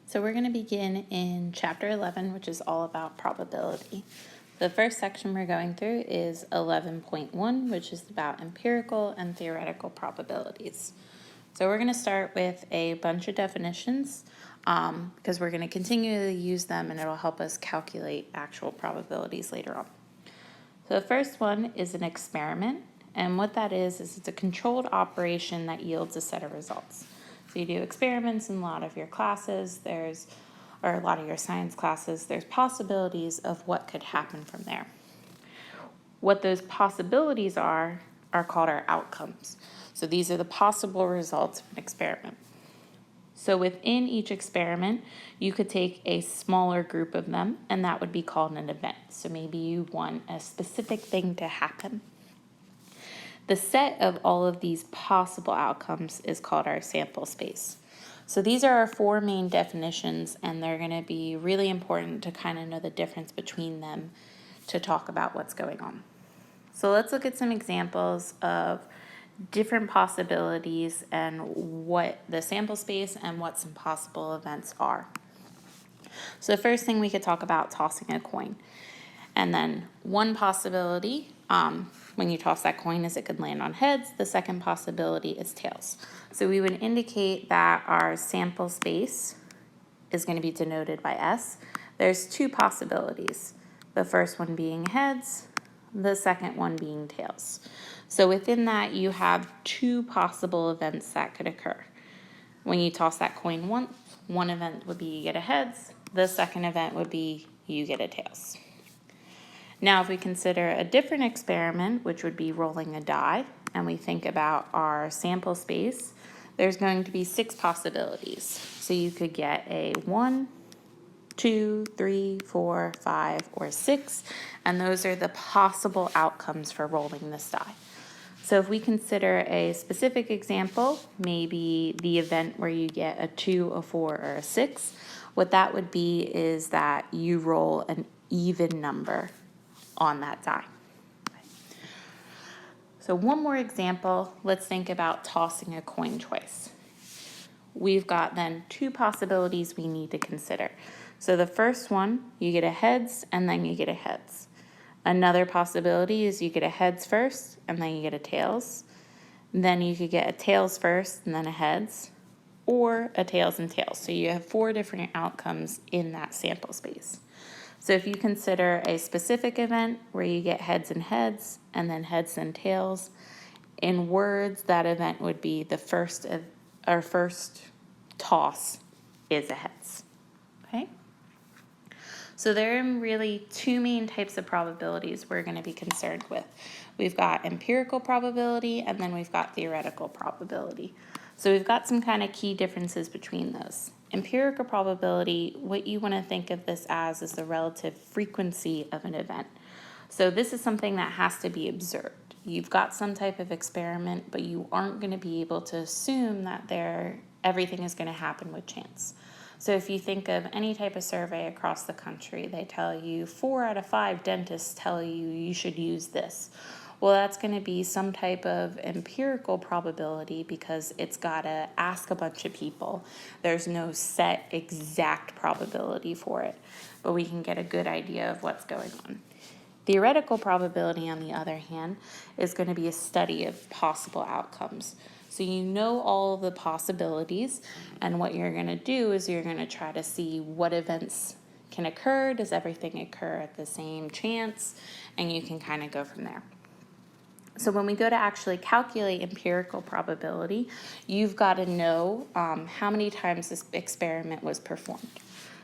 So we're going to begin in Chapter 11, which is all about probability. The first section we're going through is 11.1, which is about empirical and theoretical probabilities. So we're going to start with a bunch of definitions because we're going to continually use them and it'll help us calculate actual probabilities later on. So the first one is an experiment, and what that is it's a controlled operation that yields a set of results. So you do experiments in a lot of your classes, or a lot of your science classes, there's possibilities of what could happen from there. What those possibilities are called our outcomes. So these are the possible results of an experiment. So within each experiment, you could take a smaller group of them, and that would be called an event. So maybe you want a specific thing to happen. The set of all of these possible outcomes is called our sample space. So these are our four main definitions, and they're going to be really important to kind of know the difference between them to talk about what's going on. So let's look at some examples of different possibilities and what the sample space and what some possible events are. So the first thing we could talk about tossing a coin. And then one possibility, when you toss that coin, is it could land on heads. The second possibility is tails. So we would indicate that our sample space is going to be denoted by S. There's two possibilities. The first one being heads, the second one being tails. So within that, you have two possible events that could occur. When you toss that coin once, one event would be you get a heads, the second event would be you get a tails. Now, if we consider a different experiment, which would be rolling a die, and we think about our sample space, there's going to be 6 possibilities. So you could get a 1, 2, 3, 4, 5, or 6, and those are the possible outcomes for rolling this die. So if we consider a specific example, maybe the event where you get a 2, a 4, or a 6, what that would be is that you roll an even number on that die. So one more example, let's think about tossing a coin twice. We've got then 2 possibilities we need to consider. So the first one, you get a heads and then you get a heads. Another possibility is you get a heads first and then you get a tails. Then you could get a tails first and then a heads, or a tails and tails. So you have 4 different outcomes in that sample space. So if you consider a specific event where you get heads and then heads and tails, in words, that event would be the first toss is a heads. Okay? So there are really 2 main types of probabilities we're going to be concerned with. We've got empirical probability and then we've got theoretical probability. So we've got some kind of key differences between those. Empirical probability, what you want to think of this as is the relative frequency of an event. So this is something that has to be observed. You've got some type of experiment, but you aren't going to be able to assume that everything is going to happen with chance. So if you think of any type of survey across the country, they tell you 4 out of 5 dentists tell you should use this. Well, that's going to be some type of empirical probability because it's got to ask a bunch of people. There's no set exact probability for it, but we can get a good idea of what's going on. Theoretical probability, on the other hand, is going to be a study of possible outcomes. So you know all of the possibilities, and what you're going to do is you're going to try to see what events can occur. Does everything occur at the same chance? And you can kind of go from there. So when we go to actually calculate empirical probability, you've got to know how many times this experiment was performed.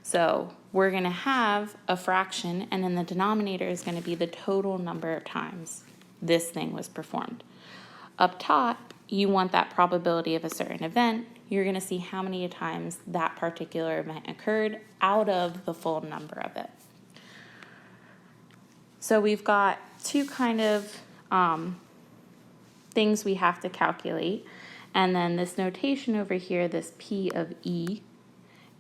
So we're going to have a fraction, and then the denominator is going to be the total number of times this thing was performed. Up top, you want that probability of a certain event. You're going to see how many times that particular event occurred out of the full number of it. So we've got 2 kind of things we have to calculate, and then this notation over here, this P of E,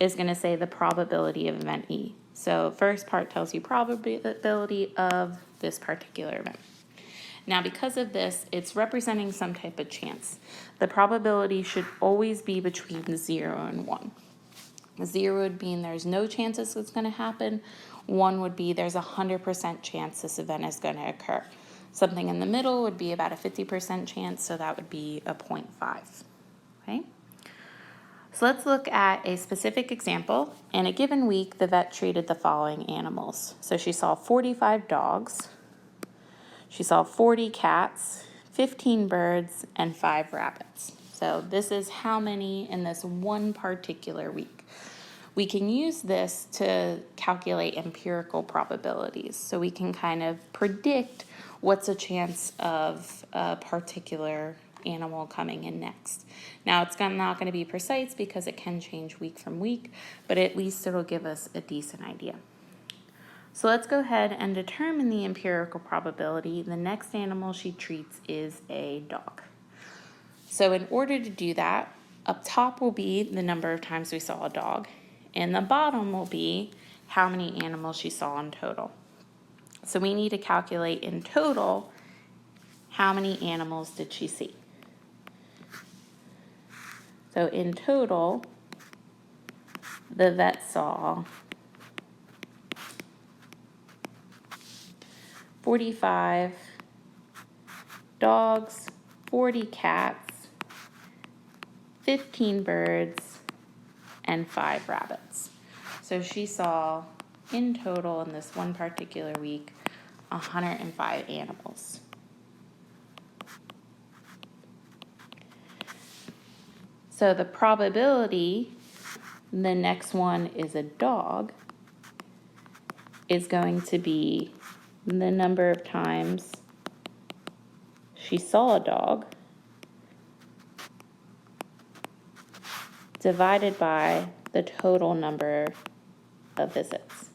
is going to say the probability of event E. So first part tells you probability of this particular event. Now because of this, it's representing some type of chance. The probability should always be between 0 and 1. 0 would mean there's no chance this is going to happen. 1 would be there's a 100% chance this event is going to occur. Something in the middle would be about a 50% chance, so that would be a 0.5. Okay? So let's look at a specific example. In a given week, the vet treated the following animals. So she saw 45 dogs, she saw 40 cats, 15 birds, and 5 rabbits. So this is how many in this one particular week. We can use this to calculate empirical probabilities. So we can kind of predict what's a chance of a particular animal coming in next. Now it's not going to be precise because it can change week from week, but at least it'll give us a decent idea. So let's go ahead and determine the empirical probability. The next animal she treats is a dog. So in order to do that, up top will be the number of times we saw a dog, and the bottom will be how many animals she saw in total. So we need to calculate in total how many animals did she see. So in total, the vet saw 45 dogs, 40 cats, 15 birds, and 5 rabbits. So she saw in total in this one particular week 105 animals. So the probability, the next one is a dog, is going to be the number of times she saw a dog divided by the total number of visits.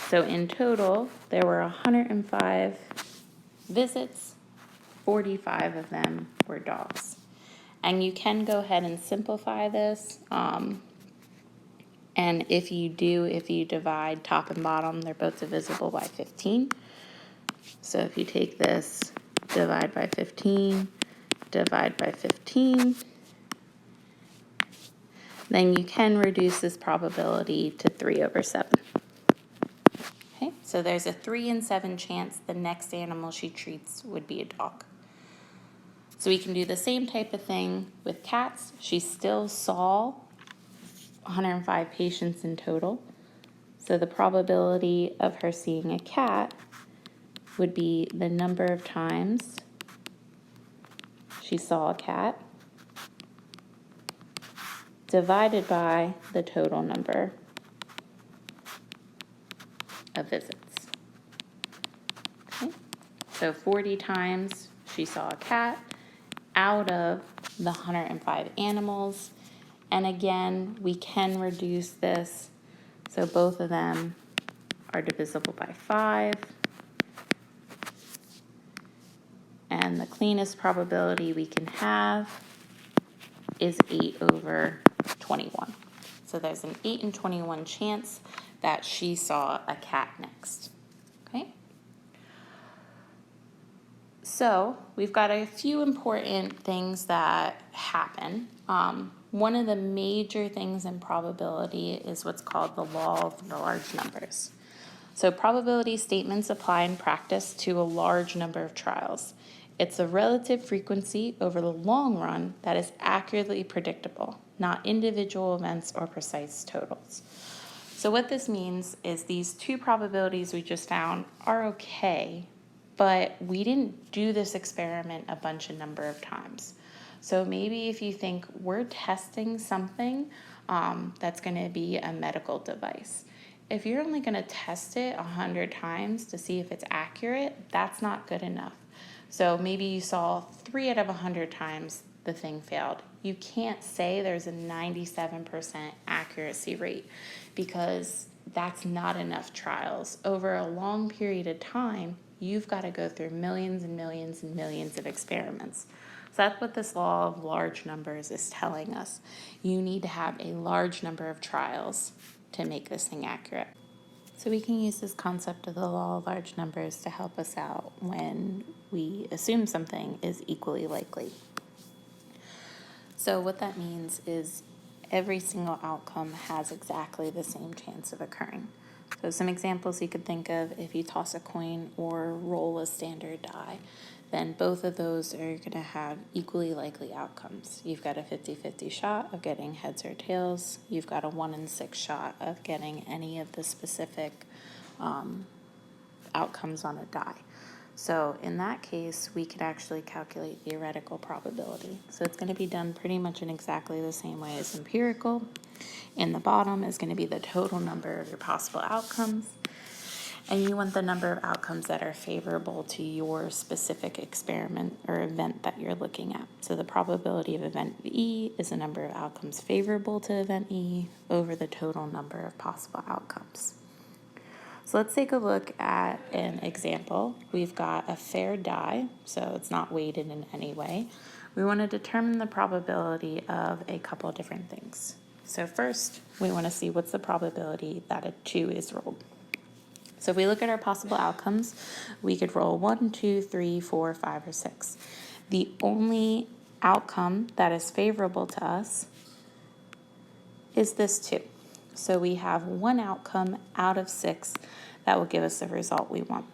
So in total, there were 105 visits, 45 of them were dogs. And you can go ahead and simplify this. And if you divide top and bottom, they're both divisible by 15. So if you take this, divide by 15, divide by 15, then you can reduce this probability to 3/7. Okay, so there's a 3 in 7 chance the next animal she treats would be a dog. So we can do the same type of thing with cats. She still saw 105 patients in total. So the probability of her seeing a cat would be the number of times she saw a cat divided by the total number of visits. Okay, so 40 times she saw a cat out of the 105 animals. And again, we can reduce this. So both of them are divisible by 5. And the cleanest probability we can have is 8/21. So there's an 8 in 21 chance that she saw a cat next. Okay? So we've got a few important things that happen. One of the major things in probability is what's called the law of large numbers. So probability statements apply in practice to a large number of trials. It's a relative frequency over the long run that is accurately predictable, not individual events or precise totals. So what this means is these two probabilities we just found are okay, but we didn't do this experiment a number of times. So maybe if you think we're testing something that's going to be a medical device, if you're only going to test it 100 times to see if it's accurate, that's not good enough. So maybe you saw 3 out of 100 times the thing failed. You can't say there's a 97% accuracy rate because that's not enough trials. Over a long period of time, you've got to go through millions and millions and millions of experiments. So that's what this law of large numbers is telling us. You need to have a large number of trials to make this thing accurate. So we can use this concept of the law of large numbers to help us out when we assume something is equally likely. So what that means is every single outcome has exactly the same chance of occurring. So some examples you could think of: if you toss a coin or roll a standard die, then both of those are going to have equally likely outcomes. You've got a 50-50 shot of getting heads or tails. You've got a 1 in 6 shot of getting any of the specific outcomes on a die. So in that case, we could actually calculate theoretical probability. So it's going to be done pretty much in exactly the same way as empirical. In the bottom is going to be the total number of your possible outcomes. And you want the number of outcomes that are favorable to your specific experiment or event that you're looking at. So the probability of event E is the number of outcomes favorable to event E over the total number of possible outcomes. So let's take a look at an example. We've got a fair die, so it's not weighted in any way. We want to determine the probability of a couple of different things. So first, we want to see what's the probability that a 2 is rolled. So if we look at our possible outcomes, we could roll 1, 2, 3, 4, 5, or 6. The only outcome that is favorable to us is this 2. So we have one outcome out of 6 that will give us the result we want.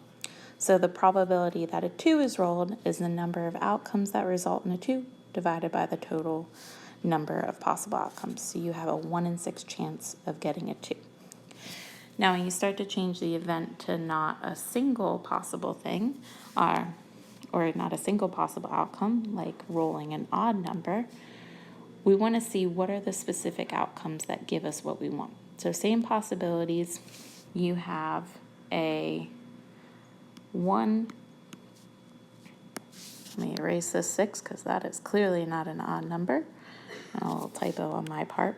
So the probability that a 2 is rolled is the number of outcomes that result in a 2 divided by the total number of possible outcomes. So you have a 1 in 6 chance of getting a 2. Now when you start to change the event to not a single possible thing, or not a single possible outcome, like rolling an odd number, we want to see what are the specific outcomes that give us what we want. So same possibilities, you have a 1, let me erase this 6 because that is clearly not an odd number, a little typo on my part.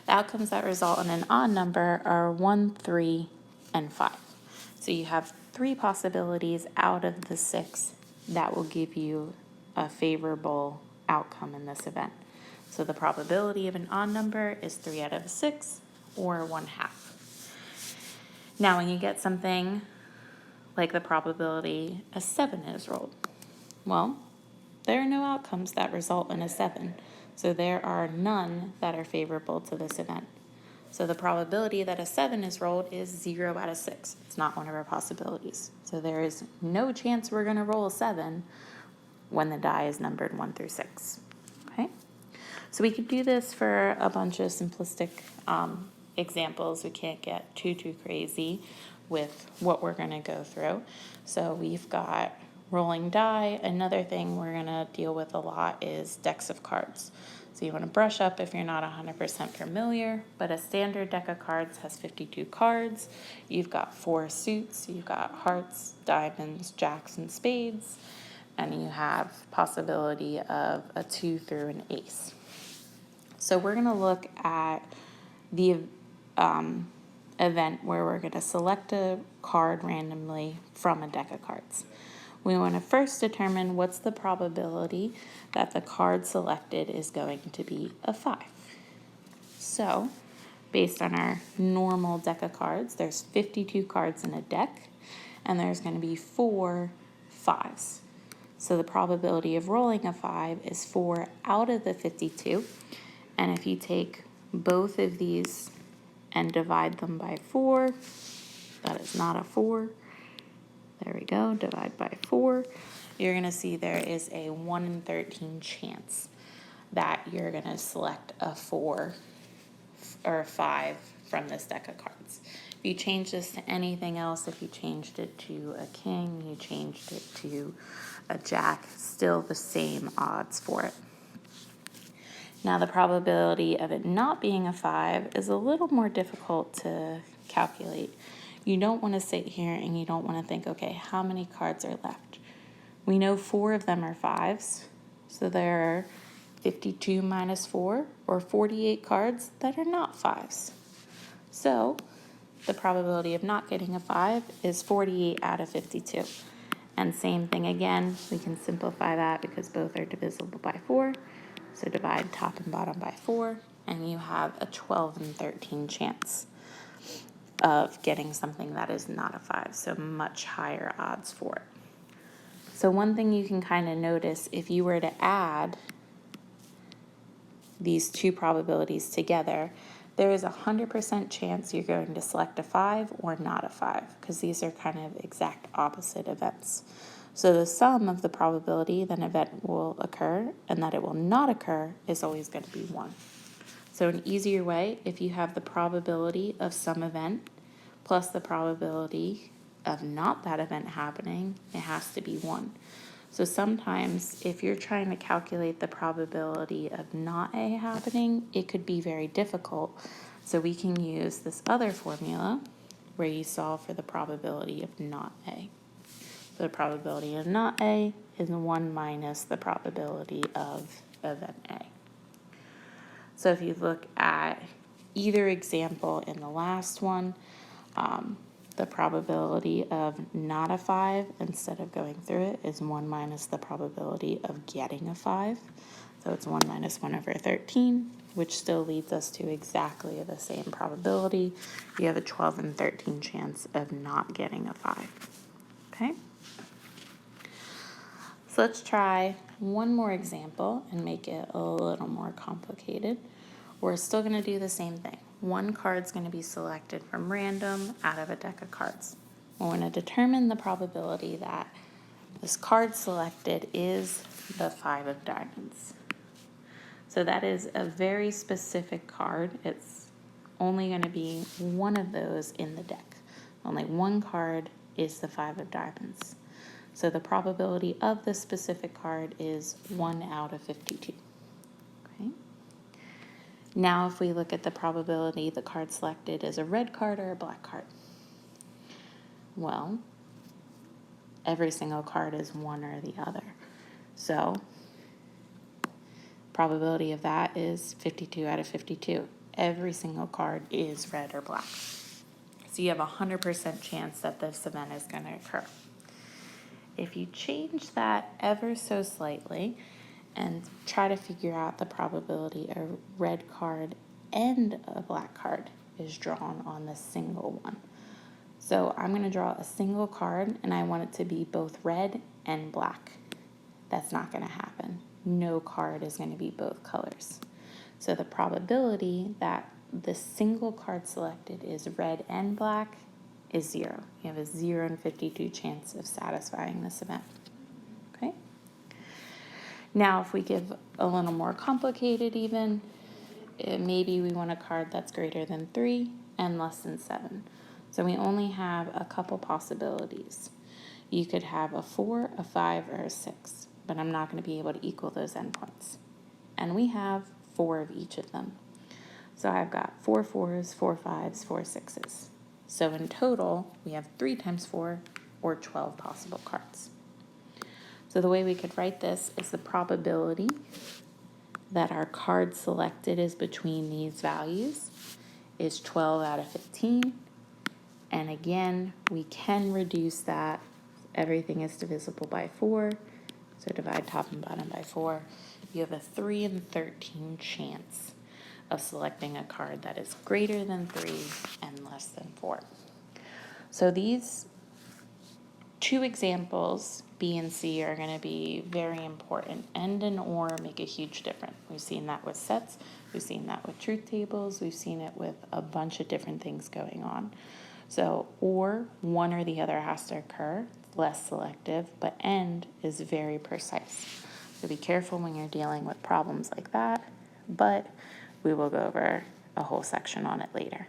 The outcomes that result in an odd number are 1, 3, and 5. So you have 3 possibilities out of the 6 that will give you a favorable outcome in this event. So the probability of an odd number is 3 out of 6, or 1/2. Now when you get something like the probability a 7 is rolled, well, there are no outcomes that result in a 7. So there are none that are favorable to this event. So the probability that a 7 is rolled is 0 out of 6. It's not one of our possibilities. So there is no chance we're going to roll a 7 when the die is numbered 1 through 6. Okay? So we could do this for a bunch of simplistic examples. We can't get too crazy with what we're going to go through. So we've got rolling die. Another thing we're going to deal with a lot is decks of cards. So you want to brush up if you're not 100% familiar, but a standard deck of cards has 52 cards. You've got 4 suits. You've got hearts, diamonds, jacks, and spades. And you have possibility of a 2 through an ace. So we're going to look at the event where we're going to select a card randomly from a deck of cards. We want to first determine what's the probability that the card selected is going to be a 5. So, based on our normal deck of cards, there's 52 cards in a deck, and there's going to be 4 5s. So the probability of rolling a 5 is 4 out of the 52, and if you take both of these and divide them by 4, that is not a 4. There we go, divide by 4. You're going to see there is a 1 in 13 chance that you're going to select a 4 or a 5 from this deck of cards. If you change this to anything else, if you changed it to a king, you changed it to a jack, still the same odds for it. Now the probability of it not being a 5 is a little more difficult to calculate. You don't want to sit here and you don't want to think, okay, how many cards are left? We know 4 of them are 5s, so there are 52 minus 4, or 48 cards that are not 5s. So the probability of not getting a 5 is 48 out of 52. And same thing again, we can simplify that because both are divisible by 4. So divide top and bottom by 4, and you have a 12 in 13 chance of getting something that is not a 5, so much higher odds for it. So one thing you can kind of notice, if you were to add these two probabilities together, there is 100% chance you're going to select a 5 or not a 5, because these are kind of exact opposite events. So the sum of the probability that an event will occur and that it will not occur is always going to be 1. So an easier way, if you have the probability of some event plus the probability of not that event happening, it has to be 1. So sometimes if you're trying to calculate the probability of not A happening, it could be very difficult. So we can use this other formula where you solve for the probability of not A. So the probability of not A is 1 minus the probability of event A. So if you look at either example in the last one, the probability of not a 5, instead of going through it, is 1 minus the probability of getting a 5. So it's 1 minus 1 over 13, which still leads us to exactly the same probability. You have a 12 and 13 chance of not getting a 5. Okay? So let's try one more example and make it a little more complicated. We're still going to do the same thing. One card's going to be selected from random out of a deck of cards. We're going to determine the probability that this card selected is the 5 of diamonds. So that is a very specific card. It's only going to be one of those in the deck. Only one card is the 5 of diamonds. So the probability of this specific card is 1 out of 52. Okay. Now if we look at the probability the card selected is a red card or a black card. Well, every single card is one or the other. So probability of that is 52 out of 52. Every single card is red or black. So you have a 100% chance that this event is going to occur. If you change that ever so slightly and try to figure out the probability a red card and a black card is drawn on the single one. So I'm going to draw a single card and I want it to be both red and black. That's not going to happen. No card is going to be both colors. So the probability that the single card selected is red and black is 0. You have a 0 in 52 chance of satisfying this event. Okay? Now if we give a little more complicated even, maybe we want a card that's greater than 3 and less than 7. So we only have a couple possibilities. You could have a 4, a 5, or a 6, but I'm not going to be able to equal those endpoints. And we have 4 of each of them. So I've got 4 4s, 4 5s, 4 6s. So in total, we have 3 times 4, or 12 possible cards. So the way we could write this is the probability that our card selected is between these values is 12 out of 15. And again, we can reduce that. Everything is divisible by 4. So divide top and bottom by 4. You have a 3 in 13 chance of selecting a card that is greater than 3 and less than 4. So these two examples, B and C, are going to be very important. And and or make a huge difference. We've seen that with sets. We've seen that with truth tables. We've seen it with a bunch of different things going on. So or, one or the other has to occur. It's less selective, but and is very precise. So be careful when you're dealing with problems like that, but we will go over a whole section on it later.